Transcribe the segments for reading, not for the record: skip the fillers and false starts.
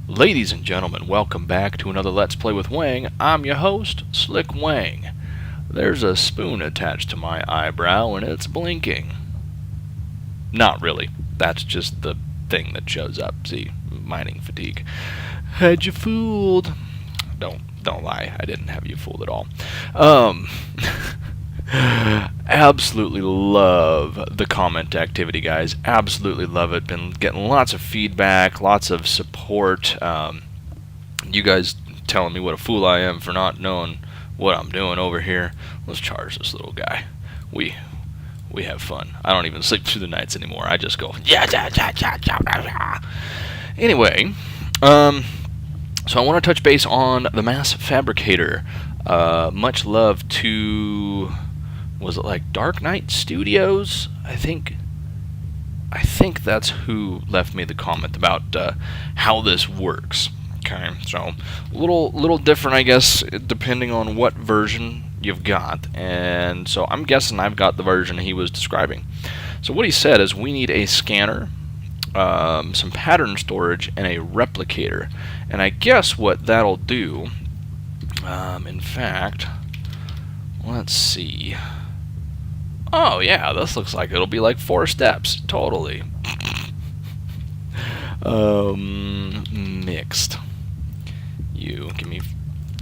Ladies and gentlemen, welcome back to another Let's Play with Weng. I'm your host, SlickWeng. There's a spoon attached to my eyebrow and it's blinking. Not really. That's just the thing that shows up. See, mining fatigue. Had you fooled? Don't lie. I didn't have you fooled at all. Absolutely love the comment activity, guys. Absolutely love it. Been getting lots of feedback, lots of support. You guys telling me what a fool I am for not knowing what I'm doing over here. Let's charge this little guy. We have fun. I don't even sleep through the nights anymore. I just go Anyway, so I want to touch base on the Mass Fabricator. Much love to, was it like Dark Knight Studios? I think that's who left me the comment about how this works. Okay, so a little different, I guess, depending on what version you've got. And so I'm guessing I've got the version he was describing. So what he said is we need a scanner, some pattern storage, and a replicator. And I guess what that'll do, in fact, let's see. Oh yeah, this looks like it'll be like 4 steps, totally. Mixed. You give me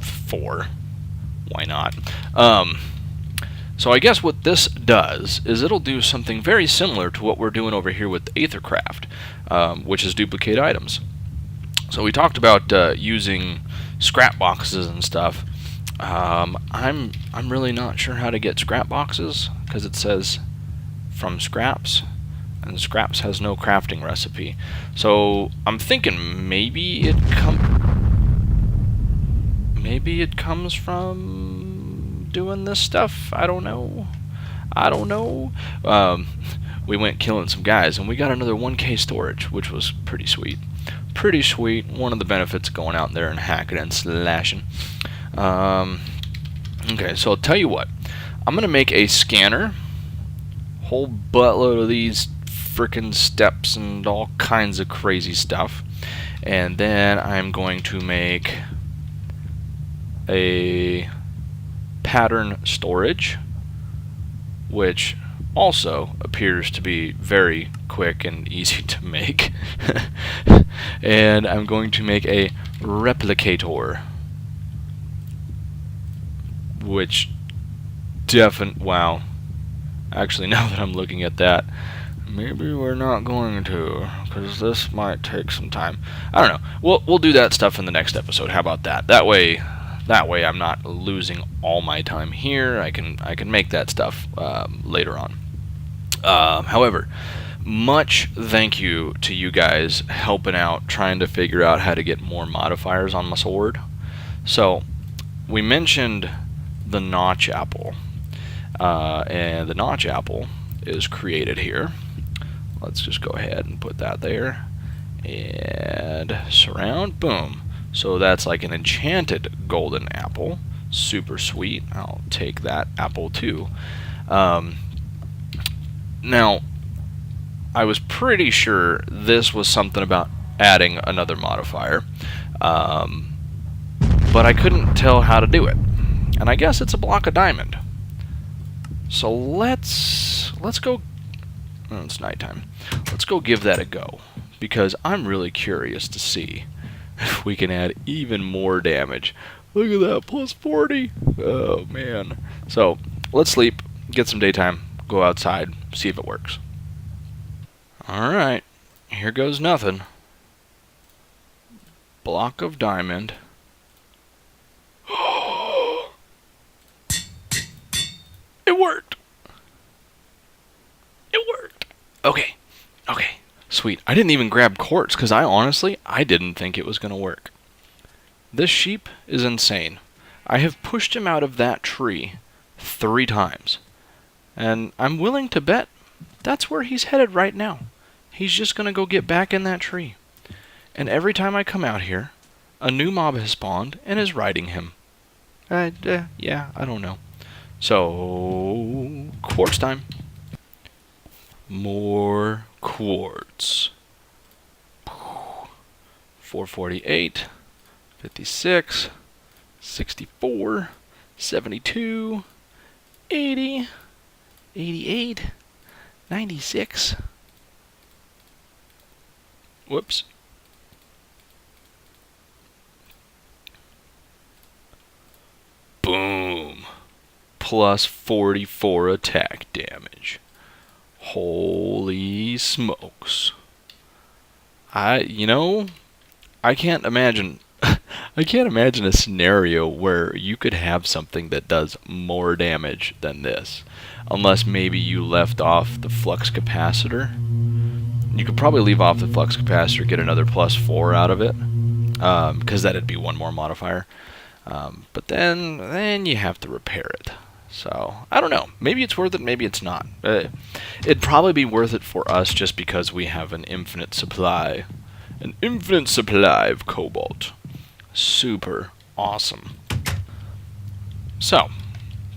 4. Why not? So I guess what this does is it'll do something very similar to what we're doing over here with Aethercraft, which is duplicate items. So we talked about using scrap boxes and stuff. I'm really not sure how to get scrap boxes because it says from scraps, and scraps has no crafting recipe. So I'm thinking maybe it comes from doing this stuff. I don't know. We went killing some guys and we got another 1K storage, which was pretty sweet. Pretty sweet. One of the benefits of going out there and hacking and slashing. Okay, so I'll tell you what. I'm gonna make a scanner. Whole buttload of these frickin' steps and all kinds of crazy stuff. And then I'm going to make a pattern storage, which also appears to be very quick and easy to make. And I'm going to make a replicator, which wow. Actually, now that I'm looking at that, maybe we're not going to, because this might take some time. I don't know. We'll do that stuff in the next episode. How about that? That way I'm not losing all my time here. I can make that stuff later on. However, much thank you to you guys helping out, trying to figure out how to get more modifiers on my sword. So we mentioned the notch apple, and the notch apple is created here. Let's just go ahead and put that there and surround. Boom. So that's like an enchanted golden apple. Super sweet. I'll take that apple too. Now, I was pretty sure this was something about adding another modifier, but I couldn't tell how to do it. And I guess it's a block of diamond. So let's go. Oh, it's nighttime. Let's go give that a go, because I'm really curious to see if we can add even more damage. Look at that, plus 40. Oh man. So let's sleep, get some daytime, go outside, see if it works. Alright, here goes nothing. Block of diamond. It worked. It worked. Okay. Sweet. I didn't even grab quartz because I didn't think it was going to work. This sheep is insane. I have pushed him out of that tree 3 times. And I'm willing to bet that's where he's headed right now. He's just going to go get back in that tree. And every time I come out here, a new mob has spawned and is riding him. Yeah, I don't know. So, quartz time. More quartz. 448, 56, 64, 72, 80, 88, 96. Whoops. Boom. Plus 44 attack damage. Holy smokes. I can't imagine I can't imagine a scenario where you could have something that does more damage than this. Unless maybe you left off the flux capacitor. You could probably leave off the flux capacitor, get another +4 out of it. Because that'd be one more modifier. But then you have to repair it. So, I don't know. Maybe it's worth it, maybe it's not. It'd probably be worth it for us just because we have an infinite supply. An infinite supply of cobalt. Super awesome. So,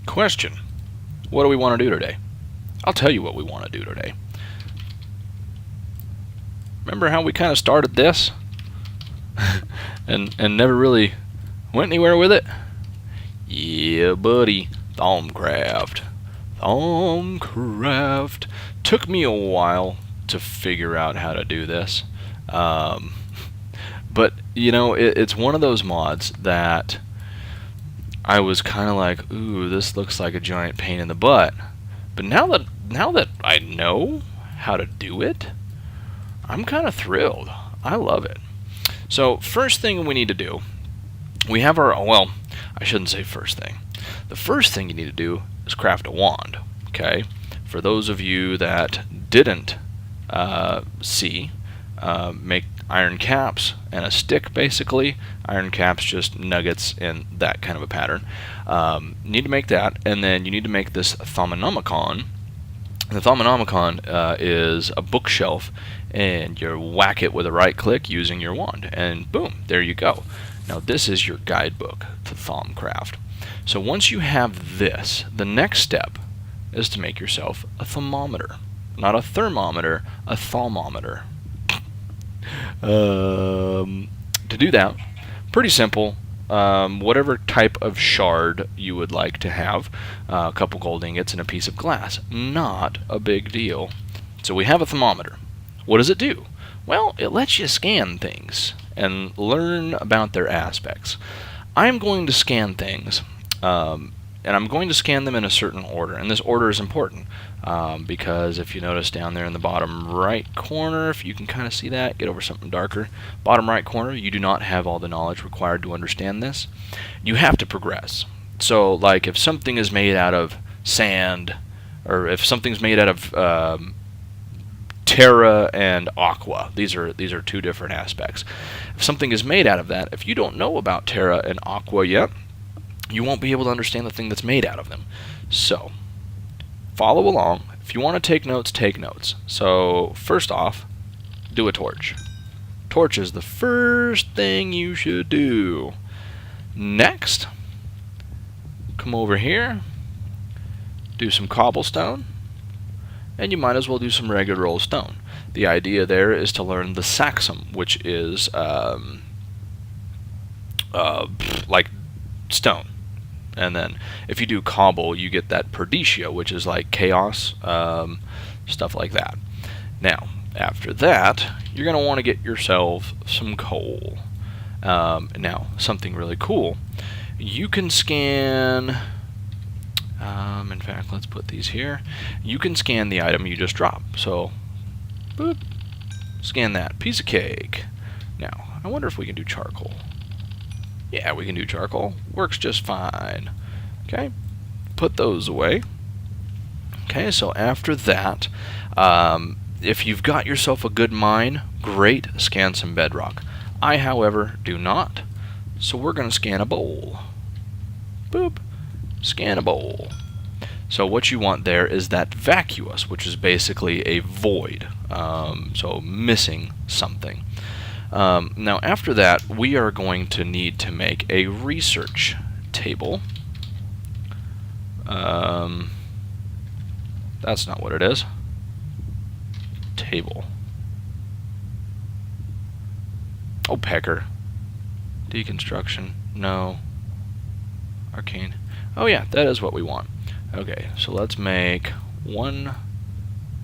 question. What do we want to do today? I'll tell you what we want to do today. Remember how we kind of started this? and never really went anywhere with it? Yeah, buddy. Thaumcraft. Thaumcraft. Took me a while to figure out how to do this. But, you know, it's one of those mods that I was kind of like, ooh, this looks like a giant pain in the butt. But now that I know how to do it, I'm kind of thrilled. I love it. So, first thing we need to do, we have our, well, I shouldn't say first thing. The first thing you need to do is craft a wand, okay? For those of you that didn't see, make iron caps and a stick, basically. Iron caps, just nuggets in that kind of a pattern. You need to make that, and then you need to make this Thaumometer. The Thaumometer is a bookshelf, and you whack it with a right click using your wand, and boom, there you go. Now this is your guidebook to Thaumcraft. So once you have this, the next step is to make yourself a thermometer. Not a thermometer, a Thaumometer. To do that, pretty simple. Whatever type of shard you would like to have, a couple gold ingots and a piece of glass. Not a big deal. So we have a thermometer. What does it do? Well, it lets you scan things and learn about their aspects. I'm going to scan things, and I'm going to scan them in a certain order, and this order is important. Because if you notice down there in the bottom right corner, if you can kind of see that, get over something darker, bottom right corner, you do not have all the knowledge required to understand this. You have to progress. So, like, if something is made out of sand, or if something's made out of terra and aqua, these are two different aspects. If something is made out of that, if you don't know about terra and aqua yet, you won't be able to understand the thing that's made out of them. So, follow along. If you want to take notes, take notes. So, first off, do a torch. Torch is the first thing you should do. Next, come over here, do some cobblestone, and you might as well do some regular old stone. The idea there is to learn the saxum, which is like stone. And then if you do cobble, you get that perditio, which is like chaos, stuff like that. Now, after that, you're going to want to get yourself some coal. Now, something really cool. You can scan, in fact, let's put these here. You can scan the item you just dropped. So, boop, scan that. Piece of cake. Now, I wonder if we can do charcoal. Yeah, we can do charcoal. Works just fine. Okay, put those away. Okay, so after that, if you've got yourself a good mine, great, scan some bedrock. I, however, do not, so we're going to scan a bowl. Boop, scan a bowl. So what you want there is that vacuous, which is basically a void, so missing something. Now after that, we are going to need to make a research table. That's not what it is. Table. Oh, pecker. Deconstruction. No. Arcane. Oh yeah, that is what we want. Okay, so let's make 1,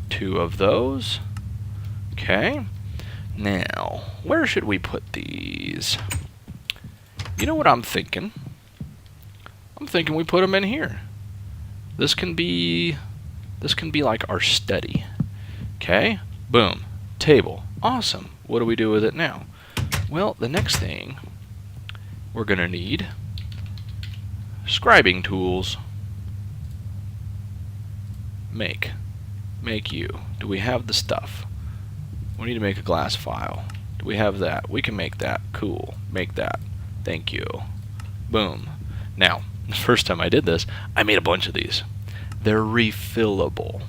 2 of those. Okay. Now, where should we put these? You know what I'm thinking? I'm thinking we put them in here. This can be like our study. Okay? Boom. Table. Awesome. What do we do with it now? Well, the next thing we're going to need scribing tools. Make you. Do we have the stuff? We need to make a glass file. Do we have that? We can make that. Cool. Make that. Thank you. Boom. Now, the first time I did this, I made a bunch of these. They're refillable.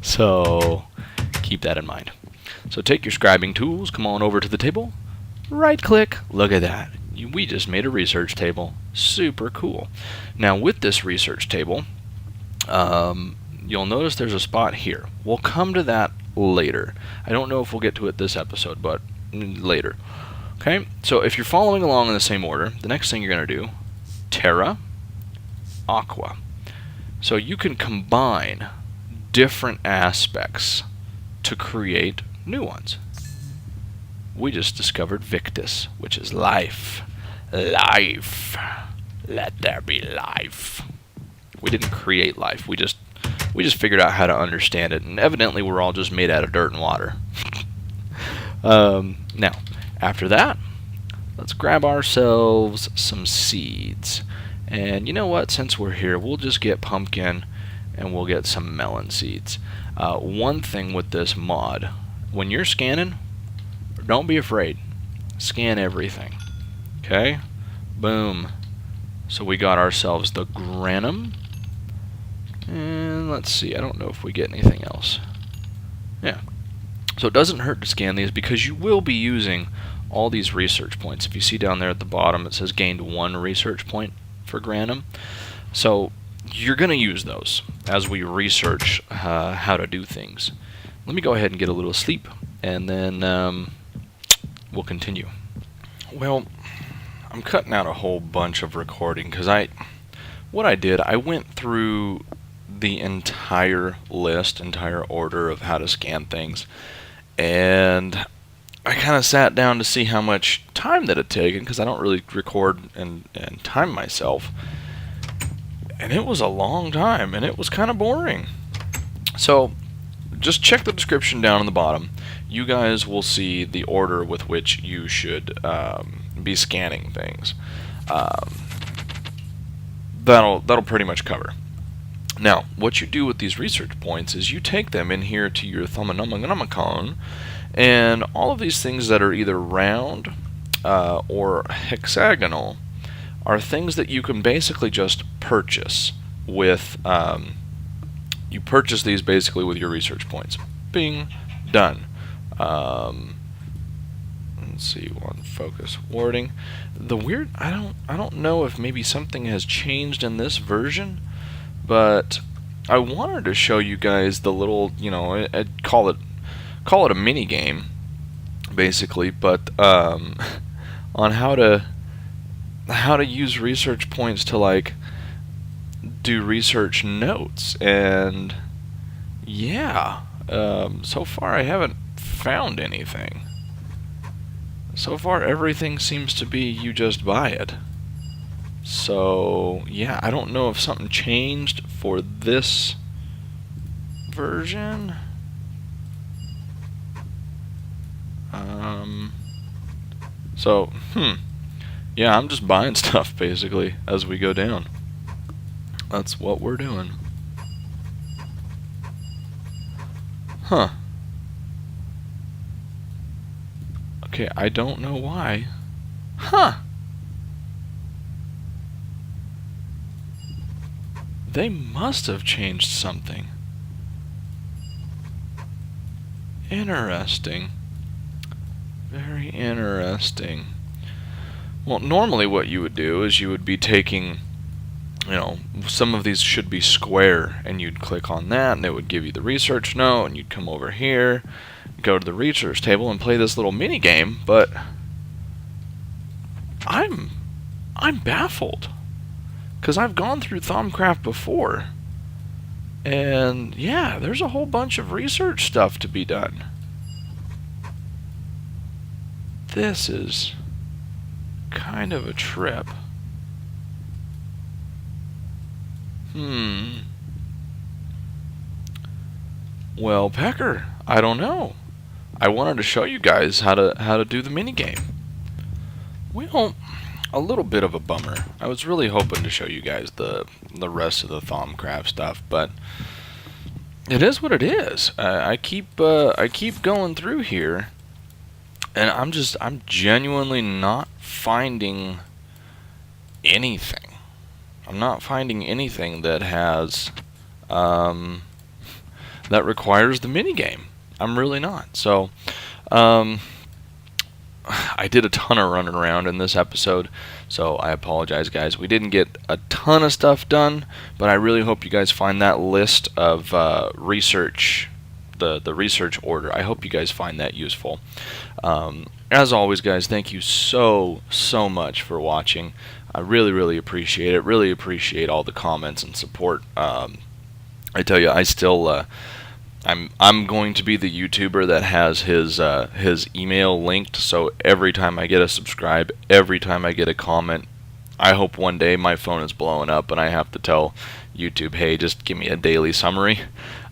So, keep that in mind. So take your scribing tools, come on over to the table, right click, look at that. We just made a research table. Super cool. Now with this research table, you'll notice there's a spot here. We'll come to that later. I don't know if we'll get to it this episode, but later. Okay, so if you're following along in the same order, the next thing you're going to do, terra, aqua. So you can combine different aspects to create new ones. We just discovered victus, which is life. Life. Let there be life. We didn't create life. We just figured out how to understand it, and evidently we're all just made out of dirt and water. Now, after that, let's grab ourselves some seeds. And you know what? Since we're here, we'll just get pumpkin and we'll get some melon seeds. One thing with this mod, when you're scanning, don't be afraid. Scan everything. Okay? Boom. So we got ourselves the granum. And let's see, I don't know if we get anything else. Yeah. So it doesn't hurt to scan these because you will be using all these research points. If you see down there at the bottom, it says gained 1 research point for granum. So you're going to use those as we research how to do things. Let me go ahead and get a little sleep, and then we'll continue. Well, I'm cutting out a whole bunch of recording because what I did, I went through the entire list, entire order of how to scan things, and I kind of sat down to see how much time that had taken because I don't really record and time myself. And it was a long time, and it was kind of boring. So, just check the description down on the bottom. You guys will see the order with which you should be scanning things. That'll pretty much cover. Now, what you do with these research points is you take them in here to your Thaumometer, and all of these things that are either round or hexagonal are things that you can basically just purchase with, you purchase these basically with your research points. Bing, done. Let's see, one focus warding. The weird, I don't know if maybe something has changed in this version, but I wanted to show you guys the little, you know, I'd call it a mini game, basically, but on how to use research points to like do research notes. And yeah, so far I haven't found anything. So far everything seems to be you just buy it. So yeah, I don't know if something changed for this version. Yeah, I'm just buying stuff basically as we go down. That's what we're doing. Huh. Okay, I don't know why. Huh. They must have changed something. Interesting. Very interesting. Well, normally what you would do is you would be taking, you know, some of these should be square, and you'd click on that, and it would give you the research note, and you'd come over here, go to the research table and play this little mini game, but I'm baffled, because I've gone through Thaumcraft before, and yeah, there's a whole bunch of research stuff to be done. This is kind of a trip. Well, Pecker, I don't know. I wanted to show you guys how to do the mini game. Well, a little bit of a bummer. I was really hoping to show you guys the rest of the Thaumcraft stuff, but it is what it is. I keep going through here, and I'm genuinely not finding anything. I'm not finding anything that has that requires the mini game. I'm really not. So I did a ton of running around in this episode, so I apologize, guys. We didn't get a ton of stuff done, but I really hope you guys find that list of research, the research order. I hope you guys find that useful. As always, guys, thank you so much for watching. I really appreciate it. Really appreciate all the comments and support. I tell you, I still I'm going to be the YouTuber that has his email linked, so every time I get a subscribe, every time I get a comment, I hope one day my phone is blowing up and I have to tell YouTube, hey, just give me a daily summary.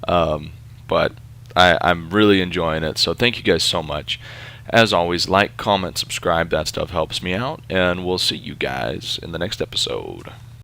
But I'm really enjoying it, so thank you guys so much. As always, like, comment, subscribe, that stuff helps me out, and we'll see you guys in the next episode.